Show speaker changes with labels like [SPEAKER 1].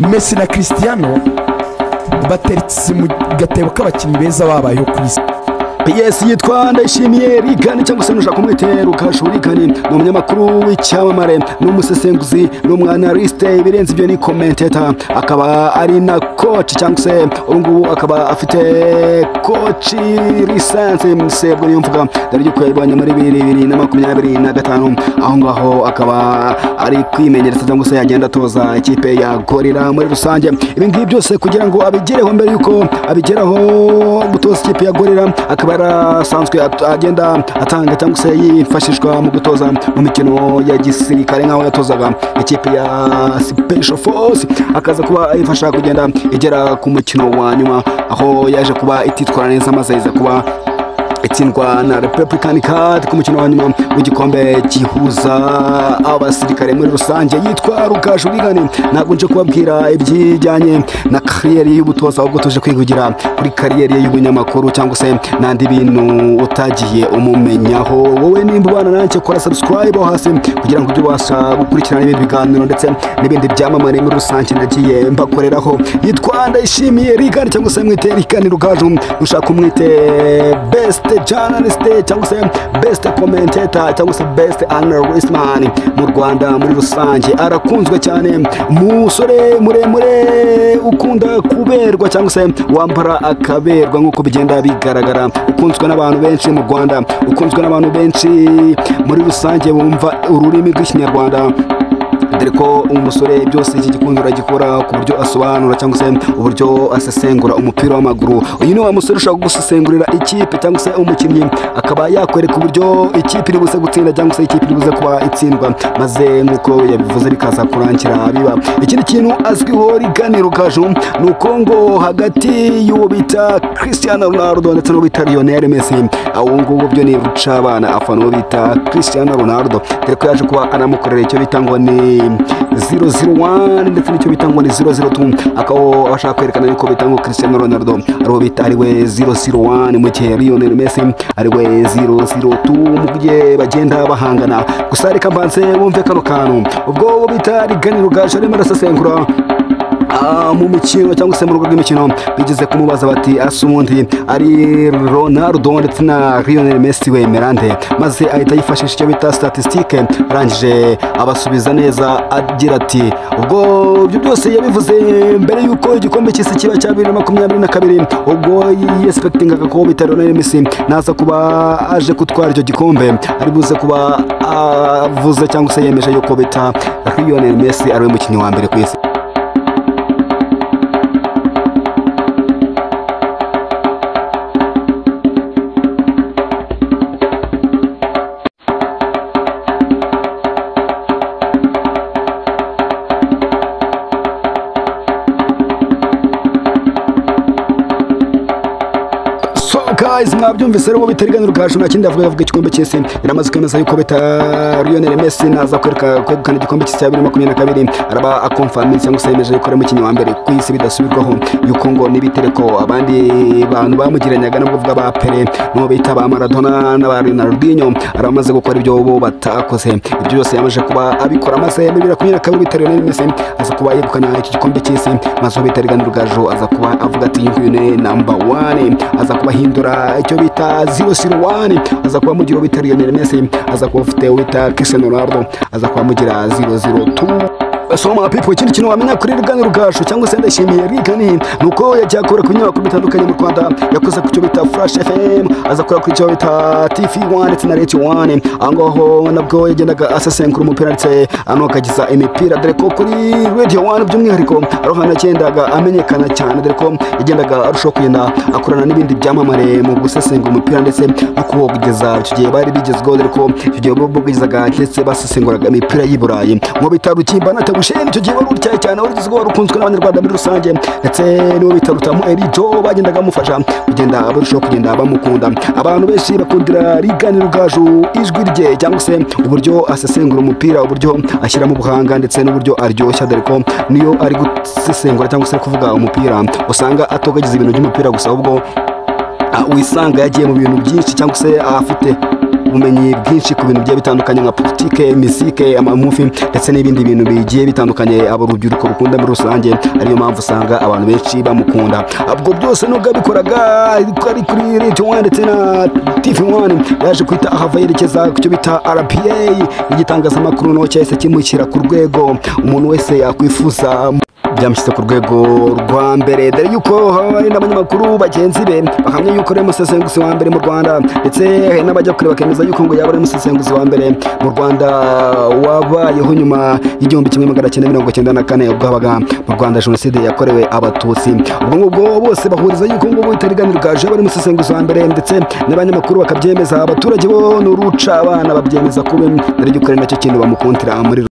[SPEAKER 1] Messi na Cristiano bateretse mu gatebo k'abakinnyi beza babayeho ku isi.
[SPEAKER 2] PS yitwa Ndayishimiye Reagan cyangwa se nushaka kumwitera Rugaju. Reagan ni umunyamakuru w'icyamamare, n'umusesenguzi, n'umwanaliste, ibirenze ibyo ni commentator, akaba ari na coach cyangwa se urungu akaba afite coach license musebwo niyo mvuga dare yuko yabonye muri 2025 aho ngaho akaba ari kwimenyereza cyangwa se yagenda toza ikipe ya Gorilla muri rusange. Ibi ngibi byose kugira ngo abigereho mbere yuko abigeraho gutoza ikipe ya Gorilla akaba arasanzwe agenda atanga cyangwa se yifashishwa mu gutoza mu mikino ya gisirikare nkaho yatozaga ikipe ya Special Force, akaza kuba yifasha kugenda igera ku mukino wa nyuma aho yaje kuba ititwara neza maze iza kuba itsindwa na Republican Card ku mukino wa nyuma w'igikombe gihuza abasirikare muri rusange. Yitwa Rugaju. Reagan ntabwo nje kubabwira ibyijyanye na kariyeri y'ubutoza, ahubwo tuje kwivugira kuri kariyeri y'ubunyamakuru cyangwa se nandi bintu utagiye umumenyaho. Wowe nimba ubana nanjye kora subscribe hasi kugira ngo ujye ubasha gukurikirana ibindi biganiro ndetse n'ibindi byamamare muri rusange nagiye mbakoreraho. Yitwa Ndayishimiye Reagan cyangwa se mwite Reagan Rugaju, ushaka kumwite best journalist cyangwa se best commentator cyangwa se best analyst man mu Rwanda muri rusange. Arakunzwe cyane, musore muremure ukunda kuberwa cyangwa se wambara akaberwa nk'uko bigenda bigaragara, ukunzwe n'abantu benshi mu Rwanda, ukunzwe n'abantu benshi muri rusange bumva ururimi rw'ikinyarwanda, dore ko umusore byose iki gikundura gikora ku buryo asobanura cyangwa se uburyo asesengura umupira w'amaguru. Uyu ni wa musore ushaka gusesengurira ikipe cyangwa se umukinnyi akaba yakwereka uburyo ikipe iri buze gutsinda cyangwa se ikipe iri buze kuba itsindwa, maze nk'uko yabivuze bikaza kurangira biba. Ikindi kintu azwiho Reagan Rugaju ni uko ngo hagati y'uwo bita Cristiano Ronaldo ndetse n'uwo bita Lionel Messi, abo ngubo byo ni rucabana afana uwo bita Cristiano Ronaldo, dore ko yaje kuba anamukorera icyo bita ngo ni 001 ndetse n'icyo bita ngo ni 002, akaho abashaka kwerekana yuko bita ngo Cristiano Ronaldo ariwo bita ariwe 001 mu gihe Lionel Messi ariwe 002 mu gihe bagenda bahangana. Gusa reka mbanze wumve kano kantu ubwo bita Reagan Rugaju arimo arasesengura mu mikino cyangwa se mu rugo rw'imikino bigeze kumubaza bati asa ubundi ari Ronaldo ndetse na Lionel Messi wemerande, maze ahita yifashisha icyo bita statistique arangije abasubiza neza agira ati ubwo ibyo byose yabivuze mbere yuko igikombe cy'isi kiba cya 2022, ubwo yespectingaga ko bita Lionel Messi naza kuba aje kutwara icyo gikombe ari buze kuba avuze cyangwa se yemeje yuko bita Lionel Messi ari we mukinnyi wa mbere ku isi. Guys, mwabyumvise rero bita Reagan Rugaju nta kindi avuga igikombe cy'isi iramaze kwemeza yuko bita Lionel Messi naza kwegukana igikombe cy'isi cya 2022 araba akonfirm cyangwa se yemeje yuko ari umukinnyi wa mbere ku isi bidasubirwaho, yuko ngo nibitereko abandi bantu bamugiranyaga nabwo vuga ba Pele no bita ba Maradona na ba Ronaldinho aramaze gukora ibyo bo batakoze. Ibyo byose yamaje kuba abikora maze 2022 bita Lionel Messi aza kuba yegukana iki gikombe cy'isi, maze bita Reagan Rugaju aza kuba avuga ati nguyu ni number 1, aza kuba hindura icyo bita 001, aza kuba mugira bita Lionel Messi, aza kuba ufite bita Cristiano Ronaldo, aza kuba mugira 002. So my people, ikindi kintu wamenya kuri Reagan Rugaju cyangwa se Ndayishimiye Reagan nuko yagiye akora ku binyamakuru bitandukanye mu Rwanda, yakoze ku cyo bita Flash FM, aza akora ku cyo bita TV1 ndetse na Radio 1, angaho nabwo yagendaga asesengura umupira ndetse anokagiza imipira, dore ko kuri Radio 1 by'umwihariko aho hanagendaga amenyekana cyane, dore ko yagendaga arushaho kugenda akorana n'ibindi byamamare mu gusesengura umupira ndetse no kuwogeza icyo gihe bari bigezweho, dore ko icyo gihe bogezaga ndetse basesenguraga imipira y'I Burayi mu bita Rukimba na icyo gihe wari urutyaye cyane, wari ugizweho rukunzwe n'abanyarwanda muri rusange ndetse n'uwo bita Rutamu Erijo bagendaga bamufasha kugenda barushaho kugenda bamukunda. Abantu benshi bakundira Reagan Rugaju ijwi rye cyangwa se uburyo asesengura umupira, uburyo ashyiramo ubuhanga ndetse n'uburyo aryoshya, dore ko niyo ari gusesengura cyangwa se kuvuga umupira usanga atogagiza ibintu by'umupira gusa, ahubwo wisanga yagiye mu bintu byinshi cyangwa se afite ubumenyi bwinshi ku bintu bigiye bitandukanye nka politike, misike, amamufi ndetse n'ibindi bintu bigiye bitandukanye abo urubyiruko rukunda muri rusange, ariyo mpamvu usanga abantu benshi bamukunda. Ubwo byose nubwo abikoraga ari kuri Radio 1 ndetse na TV1 yaje kwita ahava yerekeza ku cyo bita RBA, igitangazamakuru no cyahise kimushyira ku rwego umuntu wese yakwifuza, byamushyize ku rwego rwa mbere, dore yuko hari n'abanyamakuru bagenzi be bahamya yuko ari umusesenguzi wa mbere mu Rwanda, ndetse n'abajya kure bakemeza yuko ngo yaba ari umusesenguzi wa mbere mu Rwanda wabayeho nyuma y'igihumbi 1994 ubwo habaga mu Rwanda jenoside yakorewe abatutsi. Ubwo ngubwo bose bahuriza yuko ngo Reagan Rugaju yaba ari umusesenguzi wa mbere, ndetse n'abanyamakuru bakabyemeza, abaturage bo n'uruca abana babyemeza kuba, dore yuko ari nacyo kintu bamukundira muri